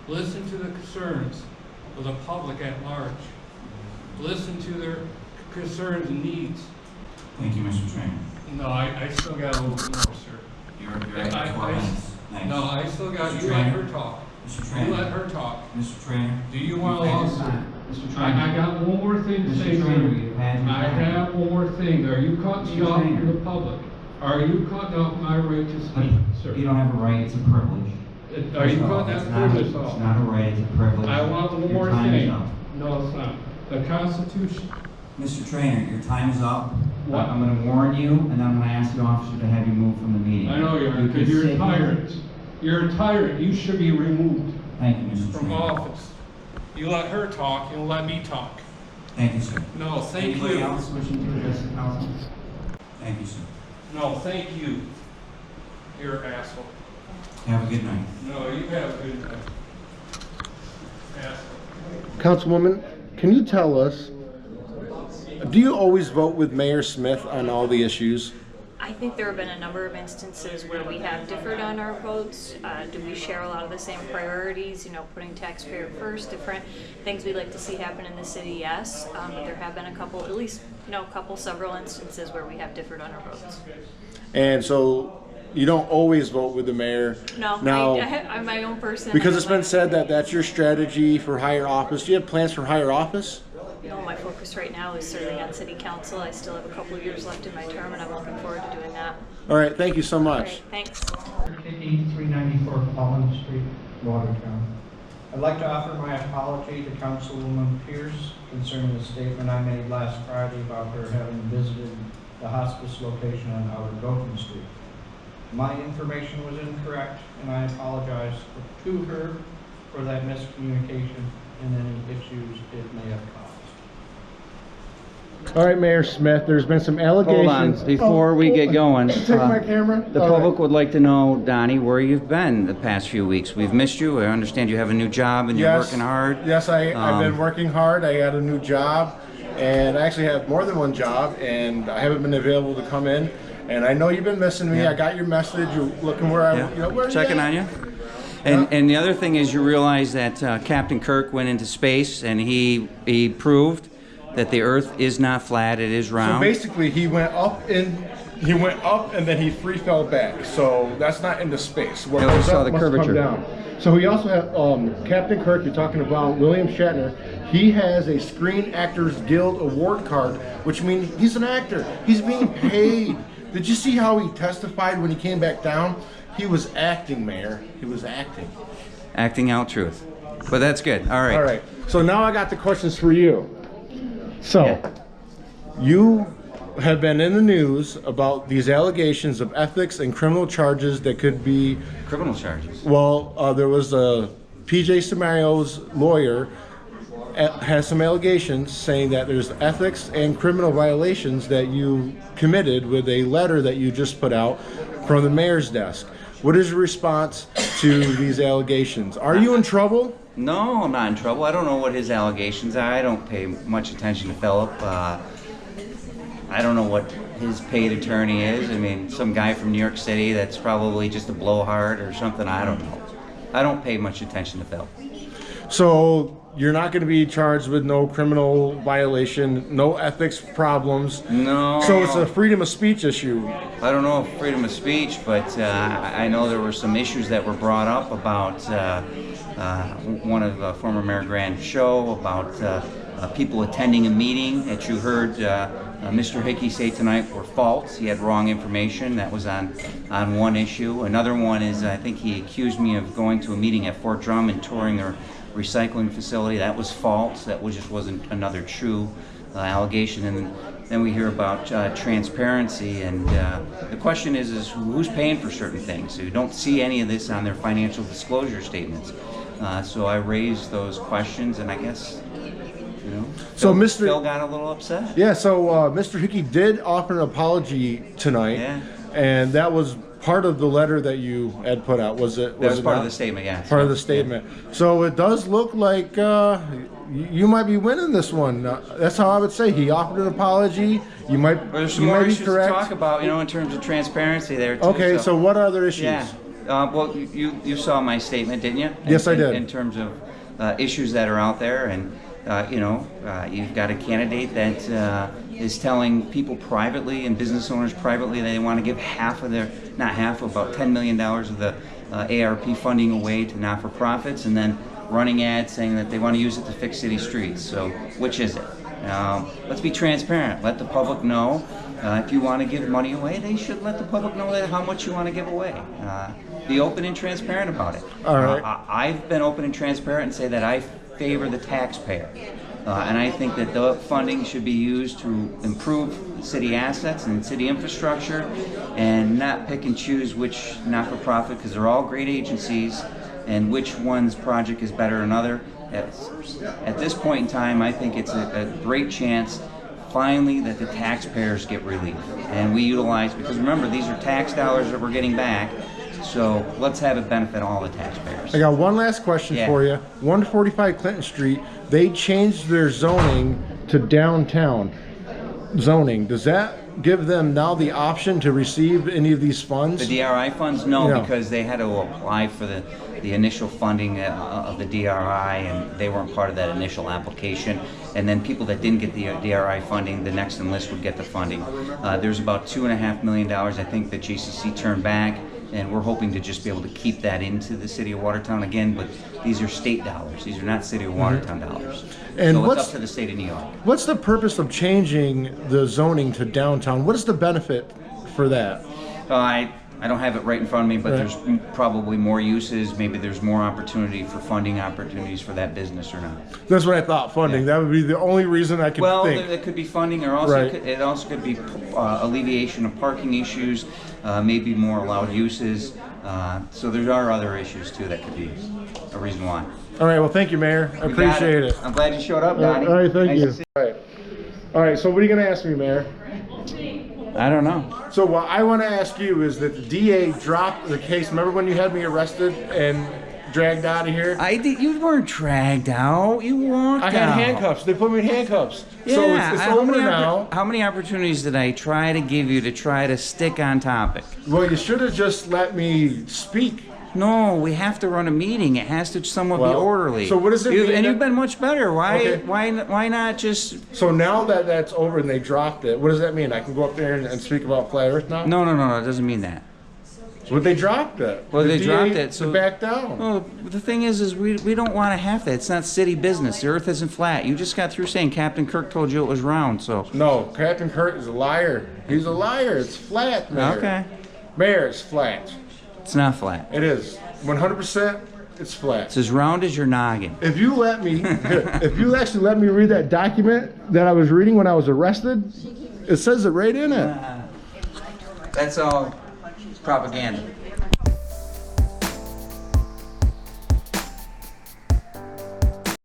Listen to the concerns of the public at large. Listen to their concerns and needs. Thank you, Mr. Trainer. No, I still got a little bit more, sir. You're at 4 minutes. Thanks. No, I still got, Mr. you Trainer. let her talk. Mr. Trainer. You let her talk. Mr. Trainer. Do you want to You've had your lawsuit? time. Mr. Trainer. I got one more thing to Mr. say, Trainer, sir. you've had your I time. have one more thing. Are you cutting me Mr. off Trainer. to the public? Are you cutting off my right to speak, sir? You don't have a right, it's a privilege. Are you First of all, cutting it's that not a- privilege off? It's not a right, it's a privilege. I want one Your more time is thing. up. No, it's not. The Constitution. Mr. Trainer, your time is up. What? I'm going to warn you, and then I'm going to ask the officer to have you moved from the meeting. I know you are, can because you're a sit here. tyrant. You're a tyrant. You should be removed Thank you, Mr. from Trainer. office. You let her talk, you let me talk. Thank you, sir. No, thank Anybody you. else wishing to address the council? Thank you, sir. No, thank you. You're an asshole. Have a good night. No, you have a good night. Asshole. Councilwoman, can you tell us, do you always vote with Mayor Smith on all the issues? I think there have been a number of instances where we have differed on our votes. Do we share a lot of the same priorities, you know, putting taxpayer first, different things we'd like to see happen in the city? Yes, but there have been a couple, at least, you know, several instances where we have differed on our votes. And so you don't always vote with the mayor? No, Now, I'm my own person. because I it's don't been like- said that that's your strategy for higher office. Do you have plans for higher office? No, my focus right now is serving on city council. I still have a couple of years left in my term, and I'm looking forward to doing that. All right, thank you so All much. right, thanks. 18-394 Collins Street, Watertown. I'd like to offer my apology to Councilwoman Pierce concerning the statement I made last Friday about her having visited the hospice location on Outer Gotham Street. My information was incorrect, and I apologize to her for that miscommunication and any issues it may have caused. All right, Mayor Smith, there's been some Hold on, allegations. before we get going. Take my camera. The All public right. would like to know, Donnie, where you've been the past few weeks. We've missed you. I understand you have a new job and you're Yes. working hard. Yes, I've been Um, working hard. I got a new job, and I actually have more than one job, and I haven't been available to come in. And I know you've been missing me. Yeah. I got your message. You're looking where I, Yeah. where Checking at? on you. And the other thing is you realize that Captain Kirk went into space and he proved that the Earth is not flat, it is So round. basically, he went up and then he free fell back. So that's not into space. What Yeah, we goes saw up the must come curvature. down. So he also have Captain Kirk. You're talking about William Shatner. He has a Screen Actors Guild award card, which means he's an actor. He's being paid. Did you see how he testified when he came back down? He was acting, Mayor. He was acting. Acting out truth. But that's good. All right. All right. So now I got the questions for you. So, Yeah. you have been in the news about these allegations of ethics and criminal charges that could be, Criminal charges. well, there was a PJ Samario's lawyer has some allegations saying that there's ethics and criminal violations that you committed with a letter that you just put out from the mayor's desk. What is your response to these allegations? Are you in trouble? No, I'm not in trouble. I don't know what his allegations are. I don't pay much attention to Philip. I don't know what his paid attorney is. I mean, some guy from New York City that's probably just a blowhard or something. I don't know. I don't pay much attention to Philip. So you're not going to be charged with no criminal violation, no ethics problems. No. So it's a freedom of speech issue. I don't know if freedom of speech, but I know there were some issues that were brought up about one of former Mayor Grant's show about people attending a meeting that you heard Mr. Hickey say tonight were false. He had wrong information. That was on one issue. Another one is I think he accused me of going to a meeting at Fort Drum and touring their recycling facility. That was false. That just wasn't another true allegation. And then we hear about transparency, and the question is who's paying for certain things? So you don't see any of this on their financial disclosure statements. So I raised those questions, and I guess, you know, So Phil got a little upset. Yeah, so Mr. Hickey did offer an apology tonight, Yeah. and that was part of the letter that you had put out, was it? That was it part not? of the statement, yeah. Part of the statement. So it does look like you might be winning this one. That's how I would say. He offered an apology. You might, There's some you more might be issues to correct. talk about, you know, in terms of transparency there too. Okay, so what other issues? Yeah. Well, you saw my statement, didn't you? Yes, I did. In terms of issues that are out there, and you've got a candidate that is telling people privately and business owners privately that they want to give half of their, not half, about $10 million of the ARP funding away to not-for-profits, and then running ads saying that they want to use it to fix city streets. So, which is it? Let's be transparent. Let the public know. If you want to give money away, they should let the public know that how much you want to give away. Be open and transparent about it. All right. I've been open and transparent and say that I favor the taxpayer. And I think that the funding should be used to improve city assets and city infrastructure, and not pick and choose which not-for-profit, because they're all great agencies, and which one's project is better than another. At this point in time, I think it's a great chance finally that the taxpayers get relief, and we utilize, because remember, these are tax dollars that we're getting back, so let's have it benefit all the taxpayers. I got one last question for you. 145 Clinton Street, they changed their zoning to downtown zoning. Does that give them now the option to receive any of these funds? The DRI funds? No, Yeah. because they had to apply for the initial funding of the DRI, and they weren't part of that initial application. And then people that didn't get the DRI funding, the next in list would get the funding. There's about $2.5 million, I think, that JCC turned back, and we're hoping to just be able to keep that into the city of Watertown again, but these are state dollars. These are not city of Watertown dollars. And so what's it's up to the state of New York. What's the purpose of changing the zoning to downtown? What is the benefit for that? I don't have it right in front of me, but Right. there's probably more uses. Maybe there's more opportunity for funding opportunities for that business or not. That's what I thought, funding. Yeah. That would be the only reason I could Well, think. there could be funding, or also Right. it also could be alleviation of parking issues, maybe more allowed uses. So there are other issues too that could be a reason why. All right, well, thank you, Mayor. I You got appreciate it. I'm glad you showed up, Donnie. All right, thank Nice you. to see All right, so what are you going to ask me, Mayor? I don't know. So what I want to ask you is that the DA dropped the case. Remember when you had me arrested and dragged out of here? You weren't dragged out. You walked I had out. handcuffs. They put me in handcuffs. Yeah, So it's over now. How many opportunities did I try to give you to try to stick on topic? Well, you should have just let me speak. No, we have to run a meeting. It has to somewhat be Well, orderly. so what does it mean And that- you've been much better. Why? Okay. Why not just? So now that that's over and they dropped it, what does that mean? I can go up there and speak about flat Earth now? No. It doesn't mean that. But they dropped it. Well, The they DA dropped it, so- back down. Well, the thing is we don't want to have that. It's not city business. The Earth isn't flat. You just got through saying Captain Kirk told you it was round. So. No, Captain Kurt is a liar. He's a liar. It's flat, Mayor. Okay. Mayor, it's flat. It's not flat. It is. 100%, it's flat. It's as round as your noggin. If you let me, if you actually let me read that document that I was reading when I was arrested, it says it right in it. That's all propaganda.